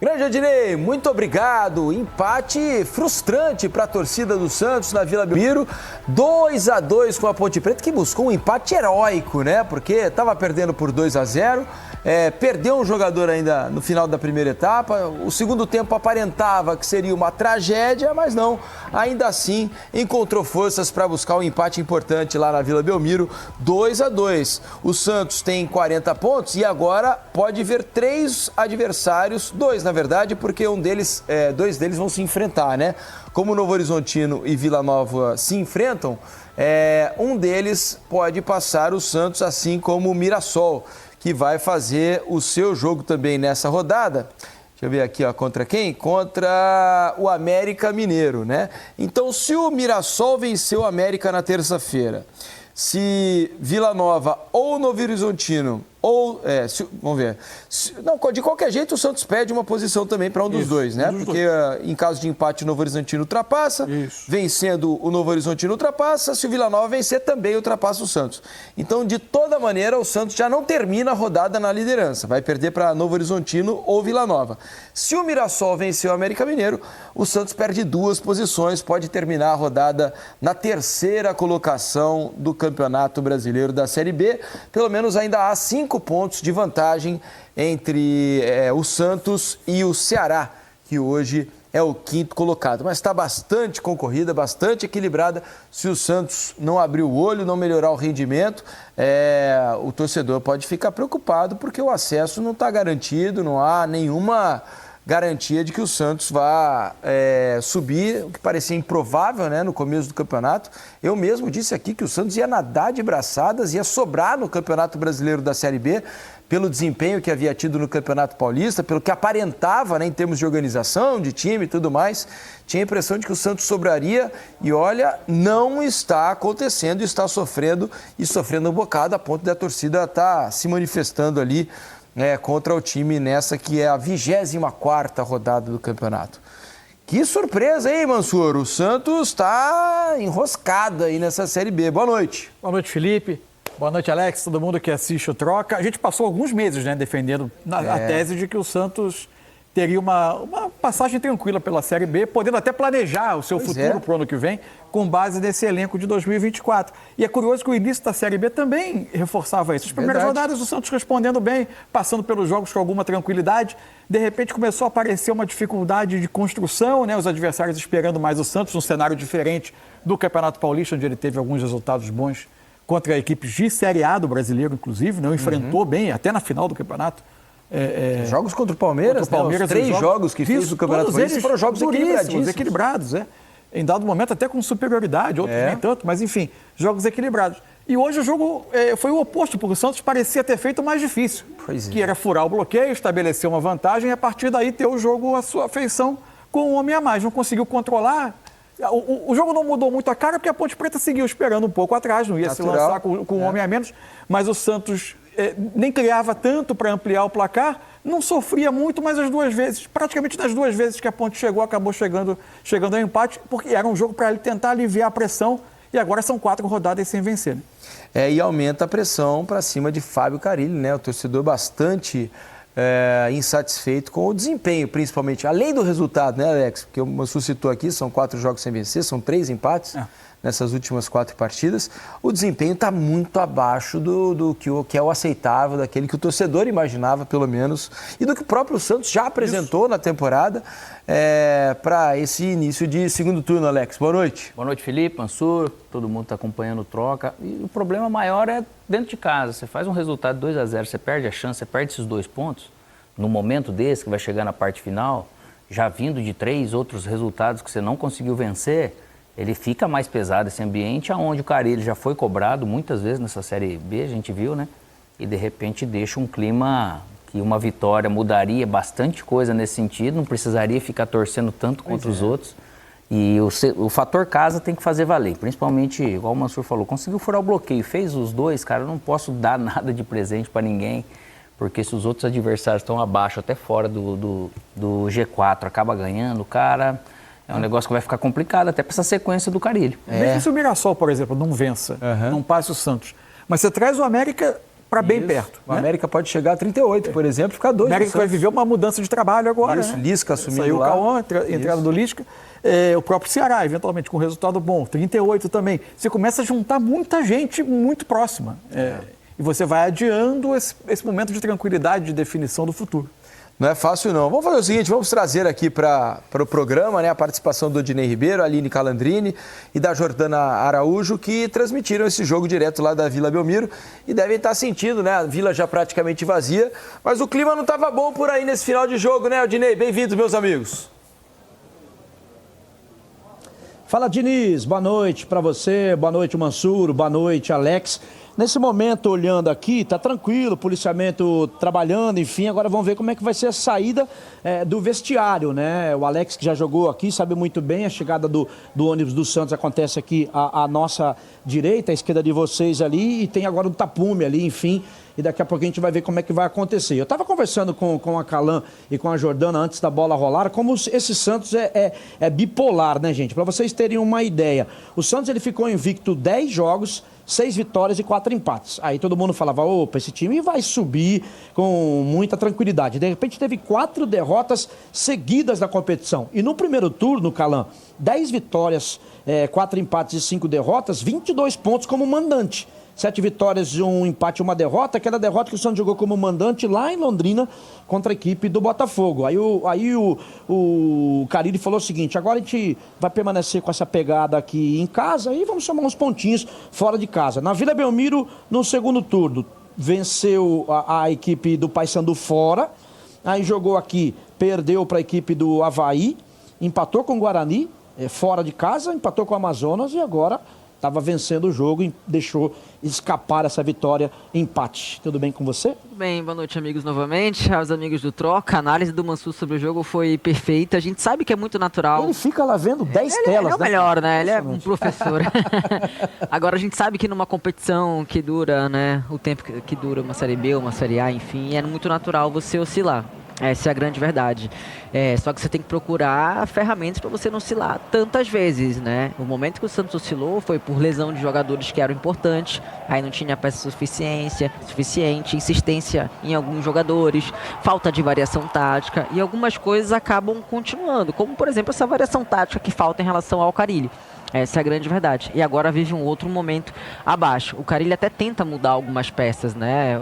Grande Adnei, muito obrigado. Empate frustrante para a torcida do Santos na Vila Belmiro. 2-2 com a Ponte Preta, que buscou um empate heróico, né? Porque estava perdendo por 2-0. Perdeu um jogador ainda no final da primeira etapa. O segundo tempo aparentava que seria uma tragédia, mas não. Ainda assim, encontrou forças para buscar um empate importante lá na Vila Belmiro. 2-2. O Santos tem 40 pontos e agora pode ver 3 adversários, 2 na verdade, porque dois deles vão se enfrentar, né? Como Novo Horizontino e Vila Nova se enfrentam, um deles pode passar o Santos, assim como o Mirassol, que vai fazer o seu jogo também nessa rodada. Deixa eu ver aqui, ó, contra quem? Contra o América Mineiro, né? Então, se o Mirassol venceu o América na terça-feira, se Vila Nova ou Novo Horizontino, vamos ver. De qualquer jeito, o Santos perde uma posição também para um dos dois, né? Porque em caso de empate, o Novo Horizontino ultrapassa. Vencendo, o Novo Horizontino ultrapassa. Se o Vila Nova vencer, também ultrapassa o Santos. Então, de toda maneira, o Santos já não termina a rodada na liderança. Vai perder para Novo Horizontino ou Vila Nova. Se o Mirassol vencer o América Mineiro, o Santos perde 2 posições. Pode terminar a rodada na terceira colocação do Campeonato Brasileiro da Série B. Pelo menos ainda há 5 pontos de vantagem entre o Santos e o Ceará, que hoje é o 5º colocado. Mas está bastante concorrida, bastante equilibrada. Se o Santos não abrir o olho, não melhorar o rendimento, o torcedor pode ficar preocupado, porque o acesso não está garantido, não há nenhuma garantia de que o Santos vá subir, o que parecia improvável, né, no começo do campeonato. Eu mesmo disse aqui que o Santos ia nadar de braçadas, ia sobrar no Campeonato Brasileiro da Série B, pelo desempenho que havia tido no Campeonato Paulista, pelo que aparentava, né, em termos de organização, de time e tudo mais. Tinha a impressão de que o Santos sobraria e, olha, não está acontecendo, está sofrendo um bocado, a ponto da torcida estar se manifestando ali contra o time nessa que é a 24ª rodada do campeonato. Que surpresa, hein, Mansur? O Santos está enroscado aí nessa Série B. Boa noite. Boa noite, Felipe. Boa noite, Alex. Todo mundo que assiste o Troca. A gente passou alguns meses, né, defendendo a tese de que o Santos teria uma passagem tranquila pela Série B, podendo até planejar o seu futuro para o ano que vem, com base nesse elenco de 2024. E é curioso que o início da Série B também reforçava isso. As primeiras rodadas, o Santos respondendo bem, passando pelos jogos com alguma tranquilidade. De repente começou a aparecer uma dificuldade de construção, né? Os adversários esperando mais o Santos, um cenário diferente do Campeonato Paulista, onde ele teve alguns resultados bons contra equipes de Série A do brasileiro, inclusive, não enfrentou bem, até na final do campeonato. Jogos contra o Palmeiras, os 3 jogos que fez o Campeonato Paulista foram jogos equilibrados, em dado momento até com superioridade, outros nem tanto, mas enfim, jogos equilibrados. E hoje o jogo foi o oposto, porque o Santos parecia ter feito o mais difícil, que era furar o bloqueio, estabelecer uma vantagem e a partir daí ter o jogo à sua feição com um homem a mais. Não conseguiu controlar. O jogo não mudou muito a cara porque a Ponte Preta seguiu esperando um pouco atrás, não ia se lançar com um homem a menos, mas o Santos nem criava tanto para ampliar o placar, não sofria muito, mas praticamente nas 2 vezes que a Ponte chegou, acabou chegando ao empate, porque era um jogo para ele tentar aliviar a pressão, e agora são 4 rodadas sem vencer. E aumenta a pressão para cima de Fábio Carille, né? O torcedor bastante insatisfeito com o desempenho, principalmente, além do resultado, né, Alex? Porque o Mansur citou aqui, são 4 jogos sem vencer, são 3 empates. Nessas últimas 4 partidas, o desempenho está muito abaixo do que é o aceitável, daquele que o torcedor imaginava, pelo menos, e do que o próprio Santos já apresentou na temporada para esse início de segundo turno, Alex. Boa noite. Boa noite, Felipe, Mansur, todo mundo está acompanhando o Troca. E o problema maior é dentro de casa. Você faz um resultado de 2-0, você perde a chance, você perde esses 2 pontos, no momento desse, que vai chegar na parte final, já vindo de 3 outros resultados que você não conseguiu vencer, ele fica mais pesado esse ambiente, onde o Carille já foi cobrado muitas vezes nessa Série B, a gente viu, né? E de repente deixa um clima que uma vitória mudaria bastante coisa nesse sentido, não precisaria ficar torcendo tanto contra os outros. E o fator casa tem que fazer valer, principalmente, igual o Mansur falou, conseguiu furar o bloqueio, fez os 2, cara, eu não posso dar nada de presente para ninguém, porque se os outros adversários estão abaixo, até fora do G4, acaba ganhando, cara... É um negócio que vai ficar complicado até para essa sequência do Carille. Mesmo se o Mirassol, por exemplo, não vença, não passe o Santos. Mas você traz o América para bem perto. O América pode chegar a 38, por exemplo, ficar 2. O América vai viver uma mudança de trabalho agora. Isso, né? Lisca assumindo Saiu lá. o Cauã, entrada do Lisca. O próprio Ceará, eventualmente, com resultado bom. 38 também. Você começa a juntar muita gente muito próxima. E você vai adiando esse momento de tranquilidade, de definição do futuro. Não é fácil, não. Vamos fazer o seguinte, vamos trazer aqui para o programa, né, a participação do Odinei Ribeiro, Aline Calandrini e da Jordana Araújo, que transmitiram esse jogo direto lá da Vila Belmiro e devem estar sentindo, né, a Vila já praticamente vazia, mas o clima não estava bom por aí nesse final de jogo, né, Odinei? Bem-vindos, meus amigos. Fala, Diniz, boa noite para você, boa noite, Mansur, boa noite, Alex. Nesse momento, olhando aqui, tá tranquilo, policiamento trabalhando, enfim, agora vamos ver como é que vai ser a saída do vestiário, né? O Alex, que já jogou aqui, sabe muito bem, a chegada do ônibus do Santos acontece aqui à nossa direita, à esquerda de vocês ali, e tem agora o tapume ali, enfim, e daqui a pouco a gente vai ver como é que vai acontecer. Eu estava conversando com a Calan e com a Jordana antes da bola rolar, como esse Santos é bipolar, né, gente? Para vocês terem uma ideia, o Santos ele ficou invicto 10 jogos, 6 vitórias e 4 empates. Aí todo mundo falava, opa, esse time vai subir com muita tranquilidade. De repente teve 4 derrotas seguidas na competição. E no primeiro turno, Calan, 10 vitórias, 4 empates e 5 derrotas, 22 pontos como mandante. 7 vitórias, 1 empate e 1 derrota. Aquela derrota que o Santos jogou como mandante lá em Londrina contra a equipe do Botafogo. Aí o Carille falou o seguinte, agora a gente vai permanecer com essa pegada aqui em casa e vamos somar uns pontinhos fora de casa. Na Vila Belmiro, no segundo turno, venceu a equipe do Paysandu fora. Aí jogou aqui, perdeu para a equipe do Avaí, empatou com o Guarani, fora de casa, empatou com o Amazonas e agora estava vencendo o jogo e deixou escapar essa vitória, empate. Tudo bem com você? Tudo bem, boa noite, amigos, novamente. Aos amigos do Troca, a análise do Mansur sobre o jogo foi perfeita. A gente sabe que é muito natural. Ele fica lá vendo 10 telas, ele é o né? melhor, né? Ele é um professor. Agora, a gente sabe que numa competição que dura, né, o tempo que dura uma Série B, uma Série A, enfim, é muito natural você oscilar. Essa é a grande verdade. Só que você tem que procurar ferramentas para você não oscilar tantas vezes, né? O momento que o Santos oscilou foi por lesão de jogadores que eram importantes, aí não tinha peça suficiente, insistência em alguns jogadores, falta de variação tática e algumas coisas acabam continuando, como por exemplo essa variação tática que falta em relação ao Carille. Essa é a grande verdade. E agora vive um outro momento abaixo. O Carille até tenta mudar algumas peças, né?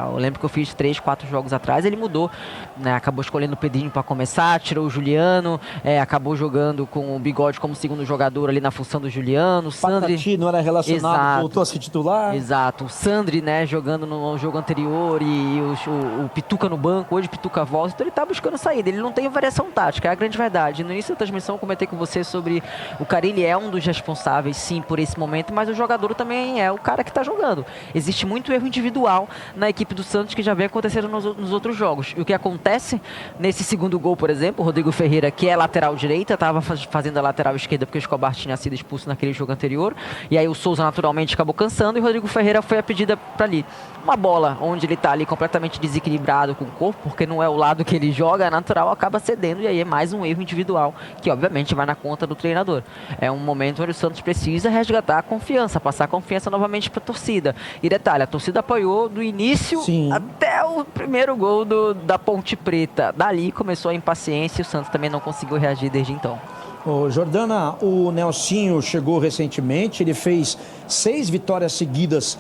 Eu lembro que eu fiz 3, 4 jogos atrás, ele mudou, né? Acabou escolhendo o Pedrinho para começar, tirou o Juliano, acabou jogando com o Bigode como segundo jogador ali na função do Juliano. O Sandri Patati não era relacionado, exato, voltou a ser titular. Exato. O Sandri, né, jogando no jogo anterior e o Pituca no banco, hoje o Pituca volta, então ele tá buscando saída, ele não tem variação tática, é a grande verdade. No início da transmissão eu comentei com você sobre o Carille é um dos responsáveis, sim, por esse momento, mas o jogador também é o cara que está jogando. Existe muito erro individual na equipe do Santos que já vem acontecendo nos outros jogos. E o que acontece nesse segundo gol, por exemplo, o Rodrigo Ferreira, que é lateral direita, estava fazendo a lateral esquerda porque o Escobar tinha sido expulso naquele jogo anterior, e aí o Souza naturalmente acabou cansando e o Rodrigo Ferreira foi a pedida para ali. Uma bola onde ele está ali completamente desequilibrado com o corpo, porque não é o lado que ele joga, natural, acaba cedendo, e aí é mais um erro individual, que obviamente vai na conta do treinador. É um momento onde o Santos precisa resgatar a confiança, passar a confiança novamente para a torcida. E detalhe, a torcida apoiou do início até o primeiro gol da Ponte Preta. Dali começou a impaciência e o Santos também não conseguiu reagir desde então. Ô, Jordana, o Nelsinho chegou recentemente, ele fez 6 vitórias seguidas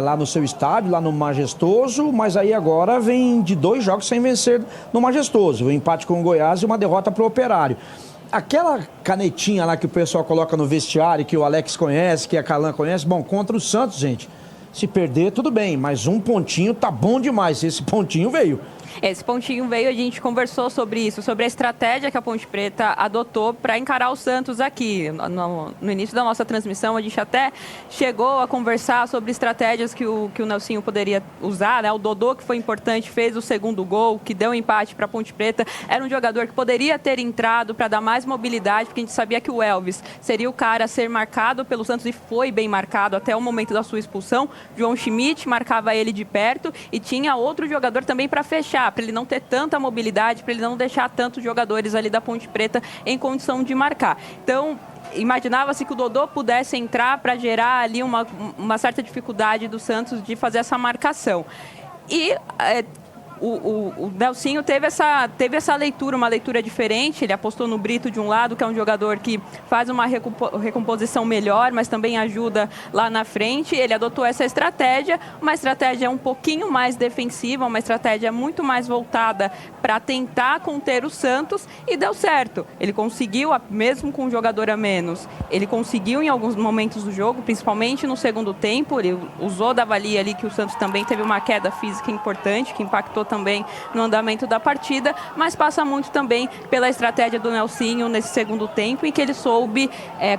lá no seu estádio, lá no Majestoso, mas aí agora vem de 2 jogos sem vencer no Majestoso, um empate com o Goiás e uma derrota para o Operário. Aquela canetinha lá que o pessoal coloca no vestiário, que o Alex conhece, que a Calan conhece, bom, contra o Santos, gente, se perder tudo bem, mas um pontinho tá bom demais, esse pontinho veio. Esse pontinho veio, a gente conversou sobre isso, sobre a estratégia que a Ponte Preta adotou para encarar o Santos aqui. No início da nossa transmissão, a gente até chegou a conversar sobre estratégias que o Nelsinho poderia usar, né? O Dodô, que foi importante, fez o segundo gol, que deu empate para a Ponte Preta. Era um jogador que poderia ter entrado para dar mais mobilidade, porque a gente sabia que o Elvis seria o cara a ser marcado pelo Santos e foi bem marcado até o momento da sua expulsão. João Schmidt marcava ele de perto e tinha outro jogador também para fechar deixar, para ele não ter tanta mobilidade, para ele não deixar tantos jogadores ali da Ponte Preta em condição de marcar. Então, imaginava-se que o Dodô pudesse entrar para gerar ali uma certa dificuldade do Santos de fazer essa marcação. E o Nelsinho teve essa leitura, uma leitura diferente. Ele apostou no Brito de um lado, que é um jogador que faz uma recomposição melhor, mas também ajuda lá na frente. Ele adotou essa estratégia, uma estratégia um pouquinho mais defensiva, uma estratégia muito mais voltada para tentar conter o Santos, e deu certo. Ele conseguiu, mesmo com um jogador a menos, ele conseguiu em alguns momentos do jogo, principalmente no segundo tempo. Ele usou da valia ali que o Santos também teve uma queda física importante, que impactou também no andamento da partida, mas passa muito também pela estratégia do Nelsinho nesse segundo tempo, em que ele soube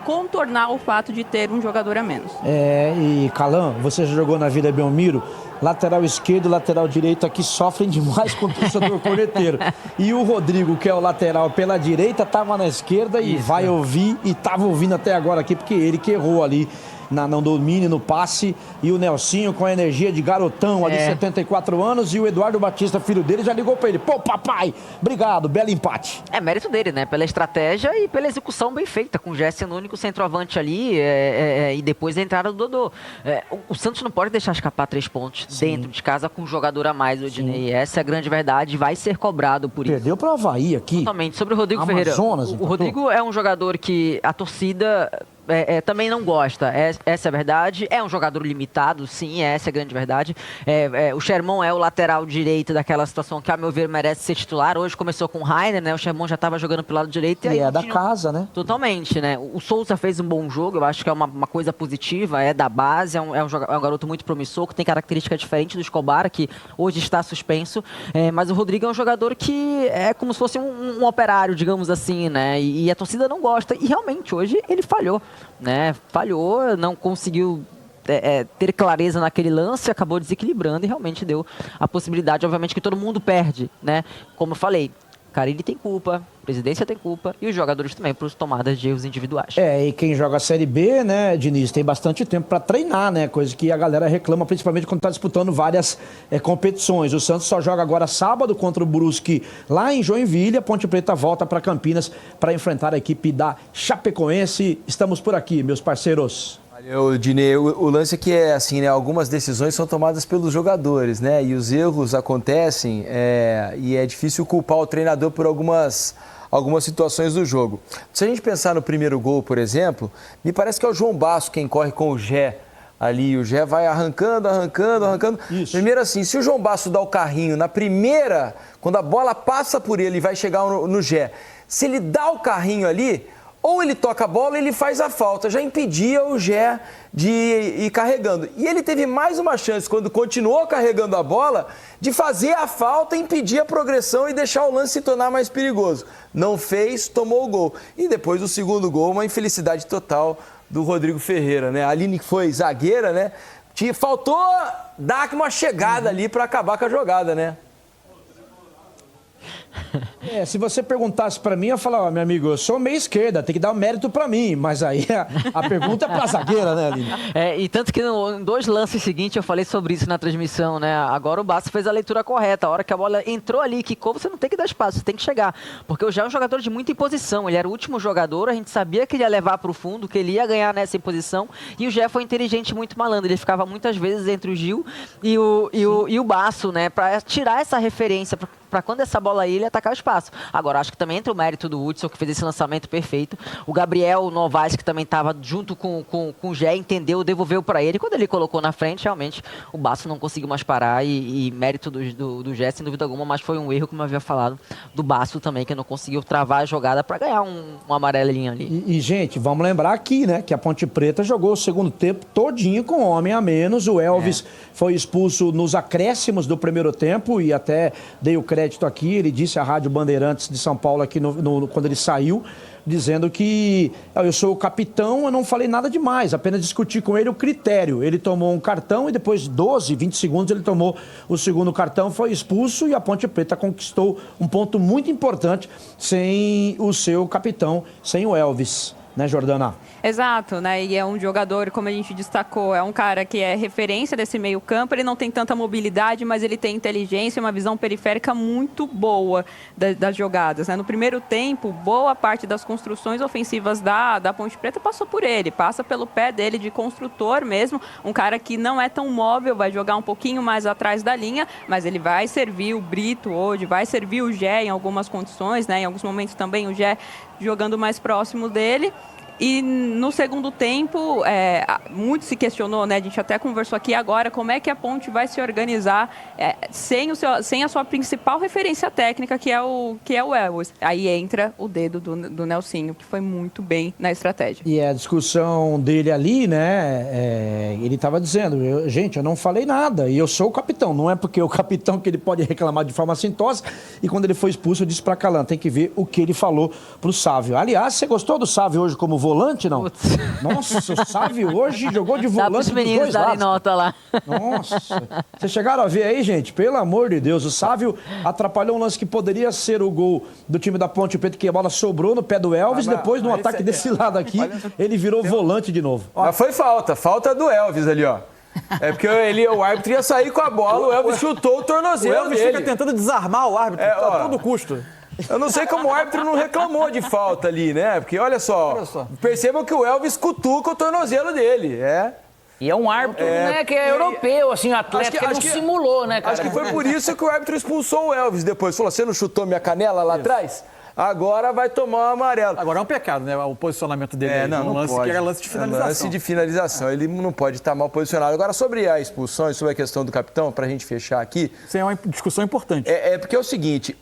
contornar o fato de ter um jogador a menos. E Calan, você já jogou na Vila Belmiro, lateral esquerdo, lateral direito aqui sofrem demais com o torcedor corneteiro. E o Rodrigo, que é o lateral pela direita, estava na esquerda e vai ouvir, e estava ouvindo até agora aqui, porque ele que errou ali no domínio, no passe, e o Nelsinho com a energia de garotão ali, 74 anos, e o Eduardo Batista, filho dele, já ligou pra ele: pô, papai, obrigado, belo empate. É mérito dele, né? Pela estratégia e pela execução bem feita, com o Jé sendo o único centroavante ali, e depois a entrada do Dodô. O Santos não pode deixar escapar 3 pontos dentro de casa com um jogador a mais, o Ednei. Essa é a grande verdade, vai ser cobrado por isso. Perdeu pro Avaí aqui. Totalmente. Sobre o Rodrigo Ferreira, o Rodrigo é um jogador que a torcida também não gosta, essa é a verdade. É um jogador limitado, sim, essa é a grande verdade. O Sherman é o lateral direito daquela situação que, a meu ver, merece ser titular. Hoje começou com o Rainer, né? O Sherman já estava jogando pelo lado direito. E aí da casa, né? Totalmente, né? O Souza fez um bom jogo, eu acho que é uma coisa positiva, é da base, é um garoto muito promissor, que tem característica diferente do Escobar, que hoje está suspenso. Mas o Rodrigo é um jogador que é como se fosse um operário, digamos assim, né? E a torcida não gosta. E realmente, hoje ele falhou. Falhou, não conseguiu ter clareza naquele lance, acabou desequilibrando e realmente deu a possibilidade, obviamente, que todo mundo perde, né? Como eu falei, Carille tem culpa, a presidência tem culpa e os jogadores também por tomadas de erros individuais. E quem joga a Série B, né, Diniz, tem bastante tempo para treinar, né? Coisa que a galera reclama, principalmente quando está disputando várias competições. O Santos só joga agora sábado contra o Brusque lá em Joinville. A Ponte Preta volta para Campinas para enfrentar a equipe da Chapecoense. Estamos por aqui, meus parceiros. Valeu, Dinei. O lance aqui é assim, né? Algumas decisões são tomadas pelos jogadores, né? E os erros acontecem e é difícil culpar o treinador por algumas situações do jogo. Se a gente pensar no primeiro gol, por exemplo, me parece que é o João Basso quem corre com o Jé ali. O Jé vai arrancando. Isso. Primeiro assim, se o João Basso dá o carrinho na primeira, quando a bola passa por ele e vai chegar no Jé, se ele dá o carrinho ali, ou ele toca a bola ou ele faz a falta. Já impedia o Jé de ir carregando. E ele teve mais uma chance, quando continuou carregando a bola, de fazer a falta, impedir a progressão e deixar o lance se tornar mais perigoso. Não fez, tomou o gol. E depois do segundo gol, uma infelicidade total do Rodrigo Ferreira, né? A Aline, que foi zagueira, né? Faltou dar uma chegada ali para acabar com a jogada, né? Se você perguntasse pra mim, eu ia falar: meu amigo, eu sou meia esquerda, tem que dar um mérito pra mim. Mas aí a pergunta é pra zagueira, né, Aline? E tanto que em 2 lances seguintes eu falei sobre isso na transmissão, né? Agora o Basso fez a leitura correta. A hora que a bola entrou ali, quicou, você não tem que dar espaço, você tem que chegar. Porque o Jé é um jogador de muita imposição. Ele era o último jogador, a gente sabia que ele ia levar pro fundo, que ele ia ganhar nessa imposição. E o Jé foi inteligente, muito malandro. Ele ficava muitas vezes entre o Gil e o Basso, né? Pra tirar essa referência, para quando essa bola aí, ele atacar o espaço. Agora, acho que também entra o mérito do Hudson, que fez esse lançamento perfeito. O Gabriel Novaes, que também estava junto com o Jé, entendeu, devolveu para ele. Quando ele colocou na frente, realmente, o Basso não conseguiu mais parar. E mérito do Jé, sem dúvida alguma, mas foi um erro, como eu havia falado, do Basso também, que não conseguiu travar a jogada para ganhar um amarelinho ali. E, gente, vamos lembrar aqui, né, que a Ponte Preta jogou o segundo tempo todinho com homem a menos. O Elvis foi expulso nos acréscimos do primeiro tempo e até dei o crédito aqui. Ele disse à Rádio Bandeirantes de São Paulo aqui quando ele saiu, dizendo que eu sou o capitão, eu não falei nada demais, apenas discuti com ele o critério. Ele tomou um cartão e depois 12, 20 segundos ele tomou o segundo cartão, foi expulso e a Ponte Preta conquistou um ponto muito importante sem o seu capitão, sem o Elvis. né, Jordana? Exato, né? E é um jogador, como a gente destacou, é um cara que é referência desse meio campo. Ele não tem tanta mobilidade, mas ele tem inteligência e uma visão periférica muito boa das jogadas, né? No primeiro tempo, boa parte das construções ofensivas da Ponte Preta passou por ele, passa pelo pé dele de construtor mesmo. Um cara que não é tão móvel, vai jogar um pouquinho mais atrás da linha, mas ele vai servir o Brito hoje, vai servir o Gé em algumas condições, né? Em alguns momentos também o Gé jogando mais próximo dele. E no segundo tempo, muito se questionou, né? A gente até conversou aqui agora, como é que a Ponte vai se organizar sem a sua principal referência técnica, que é o Elvis. Aí entra o dedo do Nelsinho, que foi muito bem na estratégia. E a discussão dele ali, né, ele estava dizendo, gente, eu não falei nada, e eu sou o capitão, não é porque o capitão que ele pode reclamar de forma assintosa, e quando ele foi expulso, eu disse para Calan, tem que ver o que ele falou pro Sávio. Aliás, você gostou do Sávio hoje como volante, não? Putz. Nossa, o Sávio hoje jogou de Dá volante pros dos meninos dois darem lados. nota lá. Nossa, vocês chegaram a ver aí, gente? Pelo amor de Deus, o Sávio atrapalhou um lance que poderia ser o gol do time da Ponte Preta, que a bola sobrou no pé do Elvis, depois no ataque desse lado aqui, ele virou volante de novo. Mas foi falta do Elvis ali, ó. É porque o árbitro ia sair com a bola, o Elvis chutou o O tornozelo Elvis dele. fica tentando desarmar o árbitro a todo custo. Eu não sei como o árbitro não reclamou de falta ali, né? Porque olha só. Percebam que o Elvis cutuca o tornozelo dele, E é um árbitro, né, que é europeu, assim, atleta, que não simulou, né, cara? Acho que foi por isso que o árbitro expulsou o Elvis depois. Falou, você não chutou minha canela lá atrás? Agora vai tomar um amarelo. Agora é um pecado, né? O posicionamento dele aí, não lance pode. que era lance de finalização. Lance de finalização. Ele não pode estar mal posicionado. Agora, sobre a expulsão e sobre a questão do capitão, pra gente fechar aqui. Isso é uma discussão importante. Porque é o seguinte,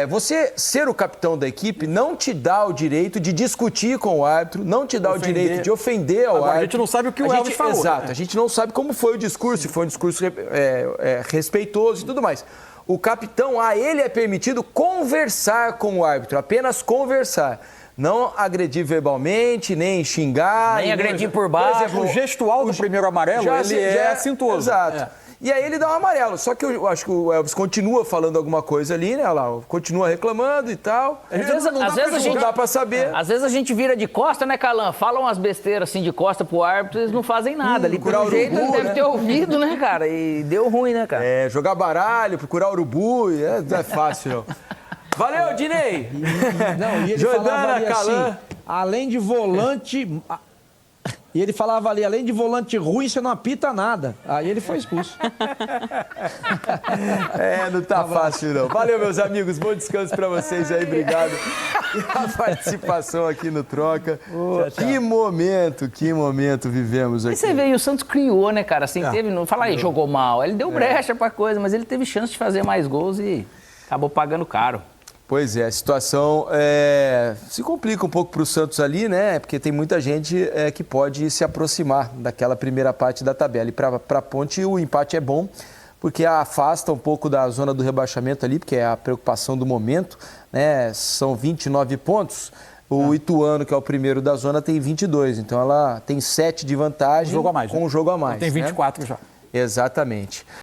você ser o capitão da equipe não te dá o direito de discutir com o árbitro, não te dá o direito de ofender ao árbitro. A gente não sabe o que o Elvis falou. Exato, a gente não sabe como foi o discurso, se foi um discurso respeitoso e tudo mais. O capitão, ele é permitido conversar com o árbitro, apenas conversar. Não agredir verbalmente, nem xingar. Nem agredir por baixo. Por exemplo, O gestual do primeiro amarelo, ele é assintoso. Exato. E aí ele dá um amarelo. Só que eu acho que o Elvis continua falando alguma coisa ali, né? Lá, continua reclamando e tal. Às vezes a gente não dá pra saber. Às vezes a gente vira de costa, né, Calan? Falam umas besteiras assim de costa pro árbitro, eles não fazem nada. Ali pelo jeito ele deve ter ouvido, né, cara? E deu ruim, né, cara? Jogar baralho, procurar urubu, não é fácil, não. Valeu, Dinei! E ele Jordana, falava ali Calan. assim, além de volante... E ele falava ali, além de volante ruim, você não apita nada. Aí ele foi expulso. Não tá fácil, não. Valeu, meus amigos. Bom descanso pra vocês aí. Obrigado pela participação aqui no Troca. Que momento vivemos aqui. E você vê, e o Santos criou, né, cara? Assim, não fala aí, jogou mal. Ele deu brecha pra coisa, mas ele teve chance de fazer mais gols e acabou pagando caro. Pois é, a situação se complica um pouco para o Santos ali, né? Porque tem muita gente que pode se aproximar daquela primeira parte da tabela. E para a Ponte o empate é bom, porque afasta um pouco da zona do rebaixamento ali, porque é a preocupação do momento, né? São 29 pontos. O Ituano, que é o primeiro da zona, tem 22. Então ela tem 7 de vantagem Um jogo a mais, com um jogo a mais. Tem 24 já. Exatamente.